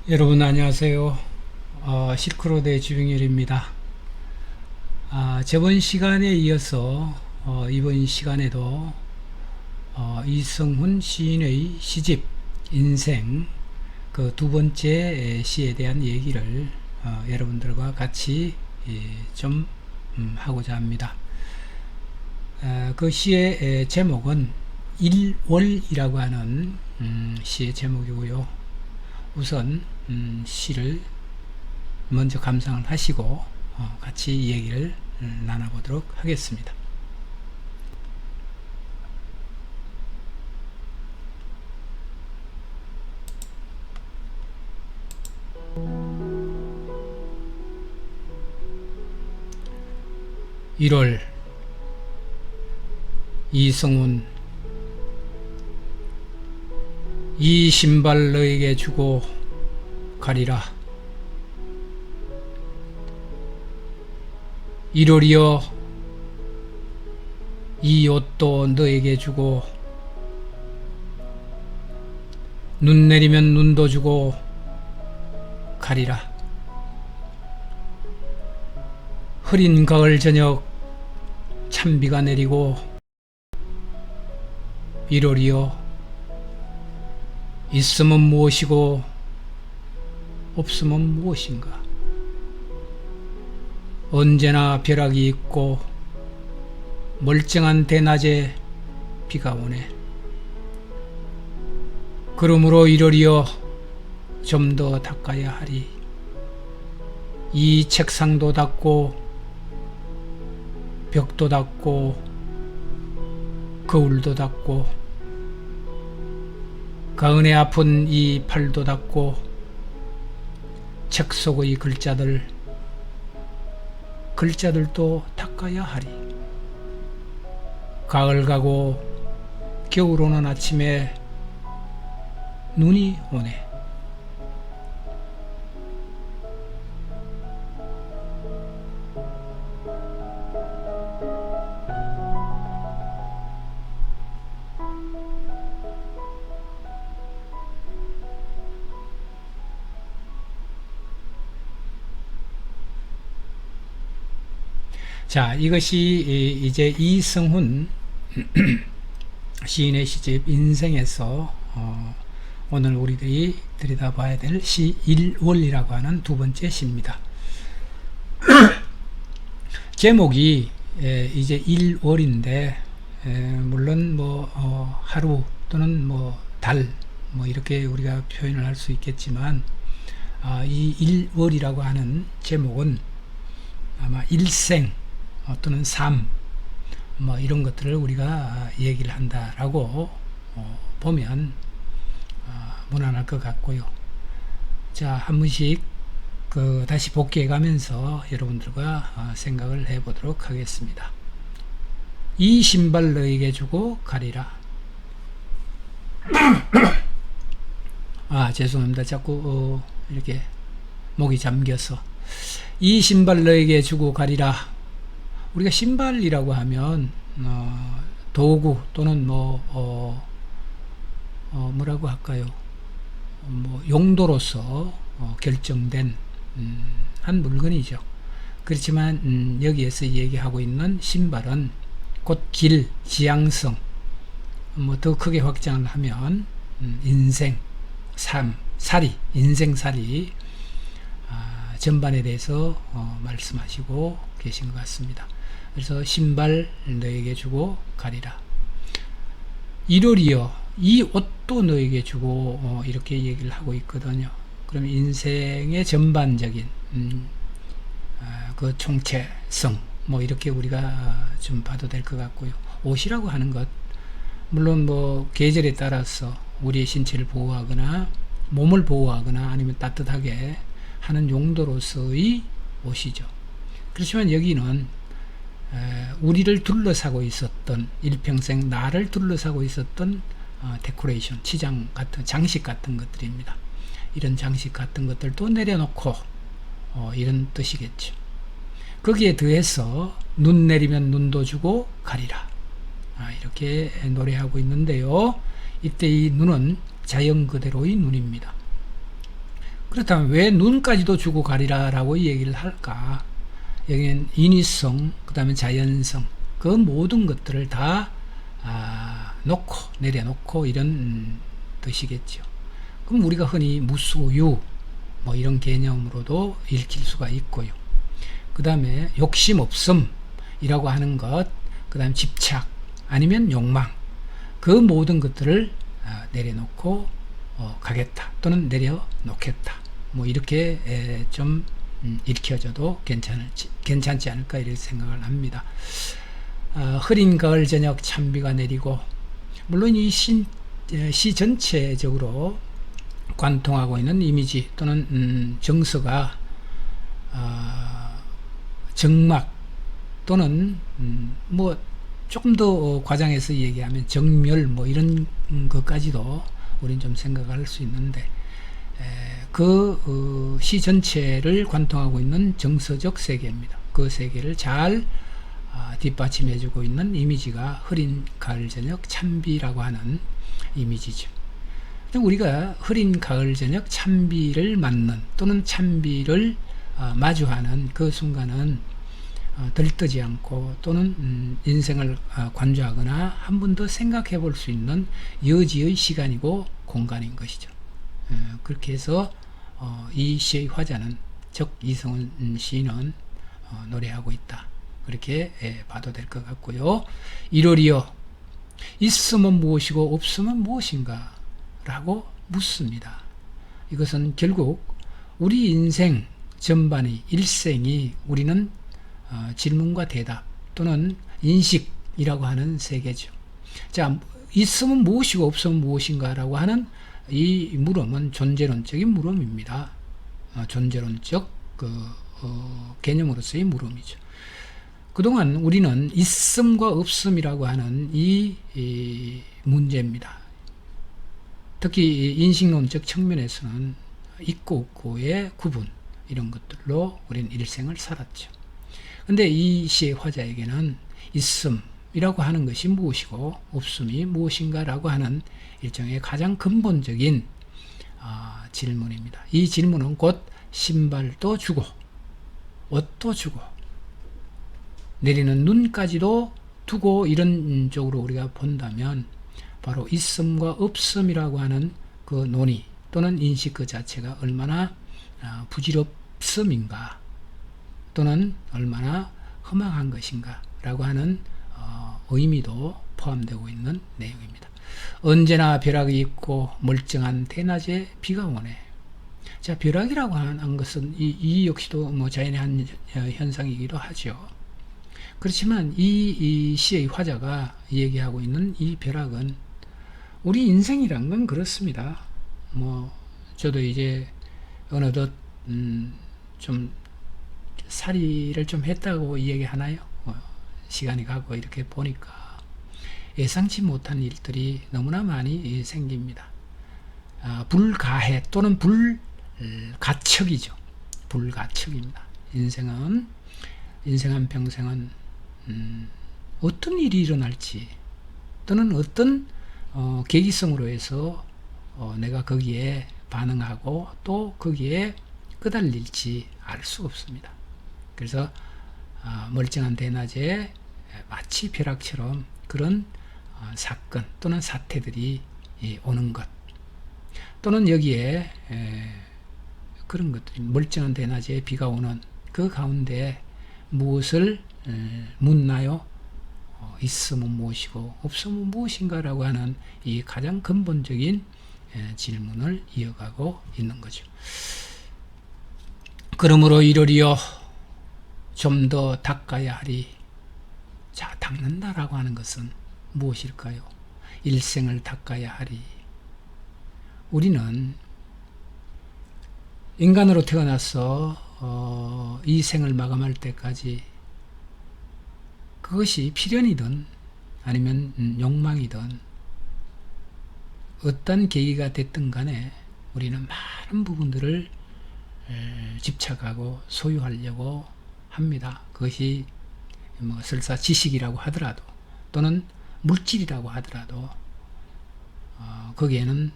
여러분 안녕하세요. 실크로드의 주병열입니다. 저번 시간에 이어서 이번 시간에도 이성훈 시인의 시집 인생 그 두 번째 시에 대한 얘기를 여러분들과 같이 좀 하고자 합니다. 그 시의 제목은 일월이라고 하는 시의 제목이고요. 우선 시를 먼저 감상을 하시고 같이 얘기를 나눠보도록 하겠습니다. (1월) 이성훈. 이 신발 너에게 주고 가리라. 1월이여 이 옷도 너에게 주고 눈 내리면 눈도 주고 가리라. 흐린 가을 저녁 찬비가 내리고 1월이여 있으면 무엇이고 없으면 무엇인가. 언제나 벼락이 있고 멀쩡한 대낮에 비가 오네. 그러므로 1월이여 좀 더 닦아야 하리. 이 책상도 닦고 벽도 닦고 거울도 닦고 가은에 아픈 이 팔도 닦고 책 속의 글자들도 닦아야 하리. 가을 가고 겨울 오는 아침에 눈이 오네. 자, 이것이 이제 이성훈 시인의 시집 인생에서 오늘 우리들이 들여다봐야 될 시 일월이라고 하는 두 번째 시입니다. 제목이 이제 일월인데 물론 뭐 하루 또는 뭐 달 뭐 이렇게 우리가 표현을 할 수 있겠지만 이 일월이라고 하는 제목은 아마 일생 또는 삶 뭐 이런 것들을 우리가 얘기를 한다라고 보면 무난할 것 같고요. 자, 한 번씩 다시 복귀해 가면서 여러분들과 생각을 해 보도록 하겠습니다. 이 신발 너에게 주고 가리라. 죄송합니다. 자꾸 이렇게 목이 잠겨서. 이 신발 너에게 주고 가리라. 우리가 신발이라고 하면 도구 또는 뭐라고 할까요? 뭐 용도로서 결정된 한 물건이죠. 그렇지만 여기에서 얘기하고 있는 신발은 곧 길, 지향성, 뭐 더 크게 확장을 하면 인생, 삶, 살이, 인생살이 전반에 대해서 말씀하시고 계신 것 같습니다. 그래서 신발 너에게 주고 가리라. 1월이여 이 옷도 너에게 주고 이렇게 얘기를 하고 있거든요. 그러면 인생의 전반적인 그 총체성 뭐 이렇게 우리가 좀 봐도 될 것 같고요. 옷이라고 하는 것 물론 뭐 계절에 따라서 우리의 신체를 보호하거나 몸을 보호하거나 아니면 따뜻하게 하는 용도로서의 옷이죠. 그렇지만 여기는 우리를 둘러싸고 있었던 일평생 나를 둘러싸고 있었던 데코레이션, 치장 같은 장식 같은 것들입니다. 이런 장식 같은 것들도 내려놓고 이런 뜻이겠죠. 거기에 더해서 눈 내리면 눈도 주고 가리라. 이렇게 노래하고 있는데요. 이때 이 눈은 자연 그대로의 눈입니다. 그렇다면 왜 눈까지도 주고 가리라라고 얘기를 할까? 여기는 인위성, 그 다음에 자연성, 그 모든 것들을 다 놓고 내려놓고 이런 뜻이겠죠. 그럼 우리가 흔히 무소유 뭐 이런 개념으로도 읽힐 수가 있고요. 그 다음에 욕심 없음이라고 하는 것, 그 다음에 집착 아니면 욕망, 그 모든 것들을 내려놓고 가겠다 또는 내려놓겠다, 뭐 이렇게 좀 읽혀져도 괜찮지 않을까 이렇게 생각을 합니다. 흐린 가을 저녁 찬비가 내리고, 물론 이 시 전체적으로 관통하고 있는 이미지 또는 정서가 정막 또는 뭐 조금 더 과장해서 얘기하면 정멸 뭐 이런 것까지도 우리는 좀 생각할 수 있는데, 그 시 전체를 관통하고 있는 정서적 세계입니다. 그 세계를 잘 뒷받침해주고 있는 이미지가 흐린 가을 저녁 찬비라고 하는 이미지죠. 우리가 흐린 가을 저녁 찬비를 맞는 또는 찬비를 마주하는 그 순간은 들뜨지 않고 또는 인생을 관조하거나 한 번 더 생각해 볼 수 있는 여지의 시간이고 공간인 것이죠. 그렇게 해서 이 시의 화자는, 즉 이성훈 시인은 노래하고 있다, 그렇게 봐도 될 것 같고요. 1월이여 있으면 무엇이고 없으면 무엇인가 라고 묻습니다. 이것은 결국 우리 인생 전반이, 일생이 우리는 질문과 대답 또는 인식이라고 하는 세계죠. 자, 있으면 무엇이고 없으면 무엇인가 라고 하는 이 물음은 존재론적인 물음입니다. 존재론적 개념으로서의 물음이죠. 그동안 우리는 있음과 없음이라고 하는 이 문제입니다. 특히 인식론적 측면에서는 있고 없고의 구분, 이런 것들로 우리는 일생을 살았죠. 근데 이 시의 화자에게는 있음이라고 하는 것이 무엇이고 없음이 무엇인가 라고 하는 일종의 가장 근본적인 질문입니다. 이 질문은 곧 신발도 주고 옷도 주고 내리는 눈까지도 두고 이런 쪽으로 우리가 본다면, 바로 있음과 없음이라고 하는 그 논의 또는 인식 그 자체가 얼마나 부질없음인가 또는 얼마나 허망한 것인가 라고 하는 의미도 포함되고 있는 내용입니다. 언제나 벼락이 있고 멀쩡한 대낮에 비가 오네. 자, 벼락이라고 하는 것은 이 역시도 뭐 자연의 한 현상이기도 하죠. 그렇지만 이 시의 화자가 얘기하고 있는 이 벼락은 우리 인생이란 건 그렇습니다. 뭐 저도 이제 어느덧 좀 살이를 좀 했다고 얘기하나요? 시간이 가고 이렇게 보니까 예상치 못한 일들이 너무나 많이 생깁니다. 불가해 또는 불가척이죠. 불가척입니다. 인생 한 평생은 어떤 일이 일어날지 또는 어떤 계기성으로 해서 내가 거기에 반응하고 또 거기에 끄달릴지 알 수 없습니다. 그래서 멀쩡한 대낮에 마치 벼락처럼 그런 사건 또는 사태들이 오는 것, 또는 여기에 그런 것들이 멀쩡한 대낮에 비가 오는 그 가운데 무엇을 묻나요? 있으면 무엇이고 없으면 무엇인가 라고 하는 이 가장 근본적인 질문을 이어가고 있는 거죠. 그러므로 이러리여 좀 더 닦아야 하리. 자, 닦는다라고 하는 것은 무엇일까요? 일생을 닦아야 하리. 우리는 인간으로 태어나서 이 생을 마감할 때까지 그것이 필연이든 아니면 욕망이든 어떤 계기가 됐든 간에 우리는 많은 부분들을 집착하고 소유하려고 합니다. 그것이 뭐 설사 지식이라고 하더라도 또는 물질이라고 하더라도 거기에는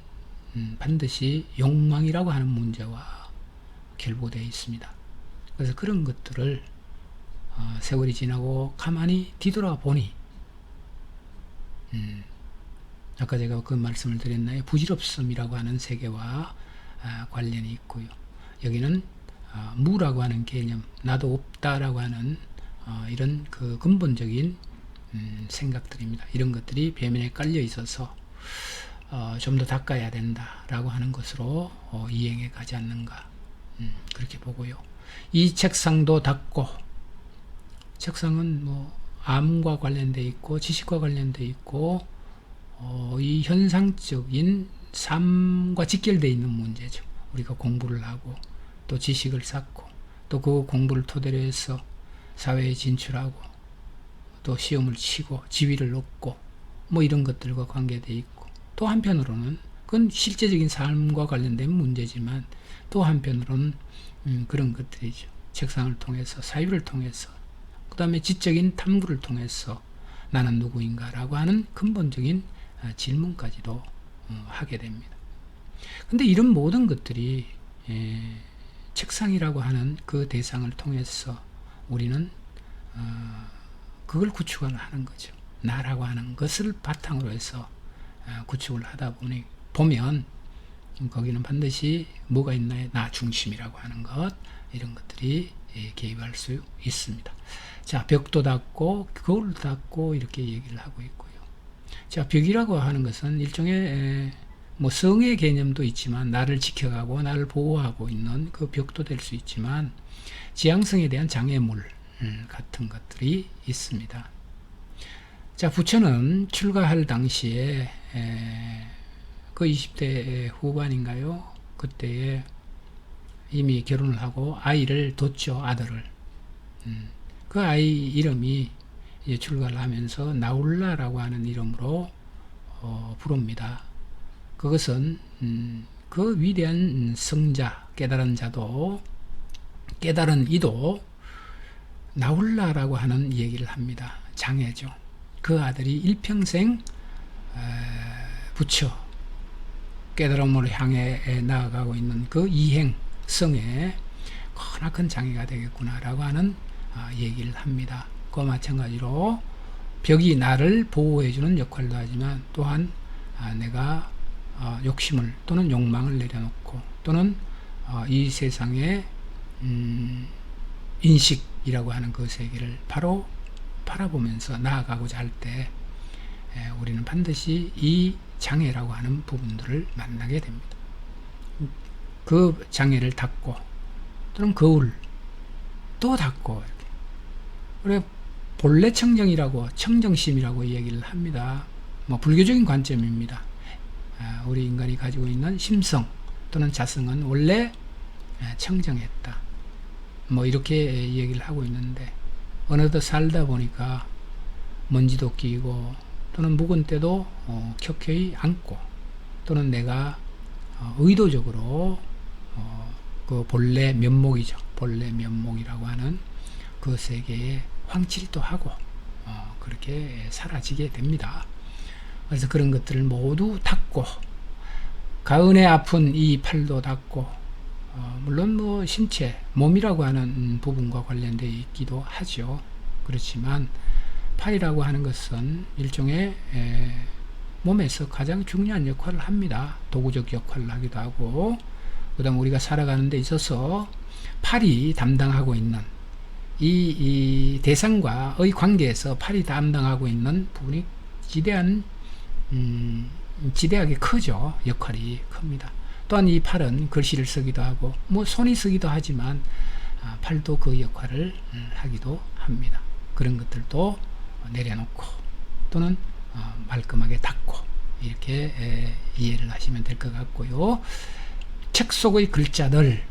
반드시 욕망이라고 하는 문제와 결부되어 있습니다. 그래서 그런 것들을 세월이 지나고 가만히 뒤돌아보니 아까 제가 그 말씀을 드렸나요? 부질없음이라고 하는 세계와 관련이 있고요. 여기는 무라고 하는 개념, 나도 없다라고 하는 이런 그 근본적인 생각들입니다. 이런 것들이 배면에 깔려 있어서 좀 더 닦아야 된다라고 하는 것으로 이행해 가지 않는가, 그렇게 보고요. 이 책상도 닦고, 책상은 뭐 암과 관련돼 있고 지식과 관련돼 있고 이 현상적인 삶과 직결되어 있는 문제죠. 우리가 공부를 하고 또 지식을 쌓고 또 그 공부를 토대로 해서 사회에 진출하고 또 시험을 치고 지위를 얻고 뭐 이런 것들과 관계되어 있고, 또 한편으로는 그건 실제적인 삶과 관련된 문제지만 또 한편으로는 그런 것들이죠. 책상을 통해서, 사유를 통해서, 그 다음에 지적인 탐구를 통해서 나는 누구인가 라고 하는 근본적인 질문까지도 하게 됩니다. 근데 이런 모든 것들이 책상이라고 하는 그 대상을 통해서 우리는 그걸 구축을 하는 거죠. 나라고 하는 것을 바탕으로 해서 구축을 하다 보면 거기는 반드시 뭐가 있나요? 나 중심이라고 하는 것, 이런 것들이 개입할 수 있습니다. 자, 벽도 닫고 거울도 닫고 이렇게 얘기를 하고 있고요. 자, 벽이라고 하는 것은 일종의 뭐 성의 개념도 있지만 나를 지켜가고 나를 보호하고 있는 그 벽도 될 수 있지만 지향성에 대한 장애물 같은 것들이 있습니다. 자, 부처는 출가할 당시에 그 20대 후반인가요? 그때에 이미 결혼을 하고 아이를 뒀죠, 아들을. 그 아이 이름이 이제 출가를 하면서 나울라라고 하는 이름으로 부릅니다. 그것은 그 위대한 성자, 깨달은 자도, 깨달은 이도 나울라라고 하는 얘기를 합니다. 장애죠. 그 아들이 일평생 부처 깨달음으로 향해 나아가고 있는 그 이행성에 크나큰 장애가 되겠구나라고 하는 얘기를 합니다. 그와 마찬가지로 벽이 나를 보호해주는 역할도 하지만 또한 내가 욕심을 또는 욕망을 내려놓고 또는 이 세상의 인식이라고 하는 그 세계를 바로 바라보면서 나아가고자 할 때 우리는 반드시 이 장애라고 하는 부분들을 만나게 됩니다. 그 장애를 닫고 또는 거울 또 닫고 그래 본래 청정이라고 청정심이라고 얘기를 합니다. 뭐 불교적인 관점입니다. 우리 인간이 가지고 있는 심성 또는 자성은 원래 청정했다. 뭐 이렇게 얘기를 하고 있는데 어느덧 살다 보니까 먼지도 끼고 또는 묵은 때도 켜켜이 앉고 또는 내가 의도적으로 그 본래 면목이죠. 본래 면목이라고 하는 그 세계에 황칠도 하고 그렇게 사라지게 됩니다. 그래서 그런 것들을 모두 닫고 가은에 아픈 이 팔도 닫고 물론 뭐 신체, 몸이라고 하는 부분과 관련되어 있기도 하죠. 그렇지만 팔이라고 하는 것은 일종의 몸에서 가장 중요한 역할을 합니다. 도구적 역할을 하기도 하고 그 다음 우리가 살아가는 데 있어서 팔이 담당하고 있는 이 대상과의 관계에서 팔이 담당하고 있는 부분이 지대하게 크죠. 역할이 큽니다. 또한 이 팔은 글씨를 쓰기도 하고 뭐 손이 쓰기도 하지만 팔도 그 역할을 하기도 합니다. 그런 것들도 내려놓고 또는 말끔하게 닫고 이렇게 이해를 하시면 될 것 같고요. 책 속의 글자들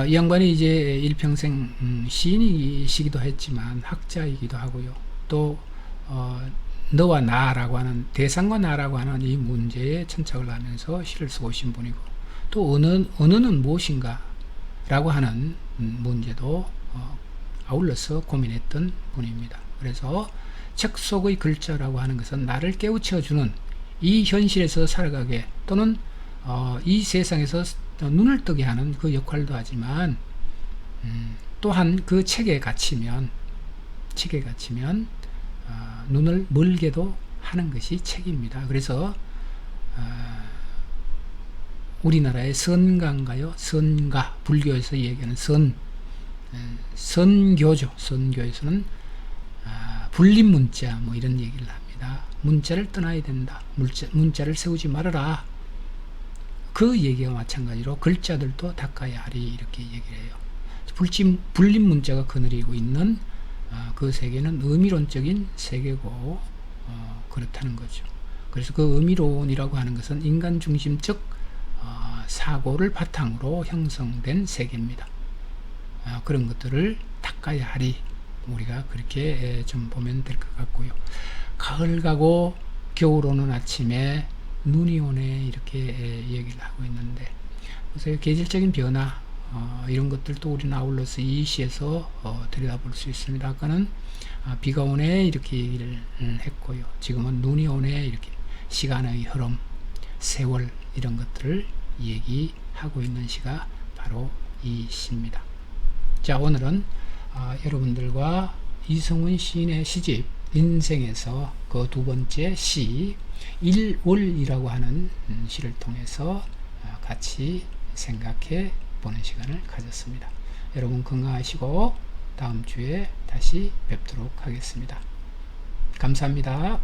이 양반이 이제 일평생 시인이시기도 했지만 학자이기도 하고요. 또 너와 나라고 하는 대상과 나라고 하는 이 문제에 천착을 하면서 시를 쓰고 오신 분이고 또 언어는 무엇인가 라고 하는 문제도 아울러서 고민했던 분입니다. 그래서 책 속의 글자라고 하는 것은 나를 깨우쳐주는 이 현실에서 살아가게 또는 이 세상에서 또 눈을 뜨게 하는 그 역할도 하지만 또한 그 책에 갇히면 눈을 멀게도 하는 것이 책입니다. 그래서 우리나라의 선가인가요? 선가, 불교에서 얘기하는 선교죠. 선교에서는 분립문자 뭐 이런 얘기를 합니다. 문자를 떠나야 된다. 문자를 세우지 말아라. 그 얘기와 마찬가지로 글자들도 닦아야 하리 이렇게 얘기를 해요. 분립문자가 거느리고 있는 그 세계는 의미론적인 세계고 그렇다는 거죠. 그래서 그 의미론이라고 하는 것은 인간 중심적 사고를 바탕으로 형성된 세계입니다. 그런 것들을 닦아야 하리. 우리가 그렇게 좀 보면 될 것 같고요. 가을 가고 겨울 오는 아침에 눈이 오네 이렇게 얘기를 하고 있는데, 그래서 계절적인 변화 이런 것들도 우리는 아울러서 이 시에서 들여다볼 수 있습니다. 아까는 비가 오네 이렇게 얘기를 했고요. 지금은 눈이 오네 이렇게 시간의 흐름, 세월 이런 것들을 얘기하고 있는 시가 바로 이 시입니다. 자, 오늘은 여러분들과 이성훈 시인의 시집 인생에서 그 두 번째 시 일월이라고 하는 시를 통해서 같이 생각해 보는 시간을 가졌습니다. 여러분 건강하시고 다음 주에 다시 뵙도록 하겠습니다. 감사합니다.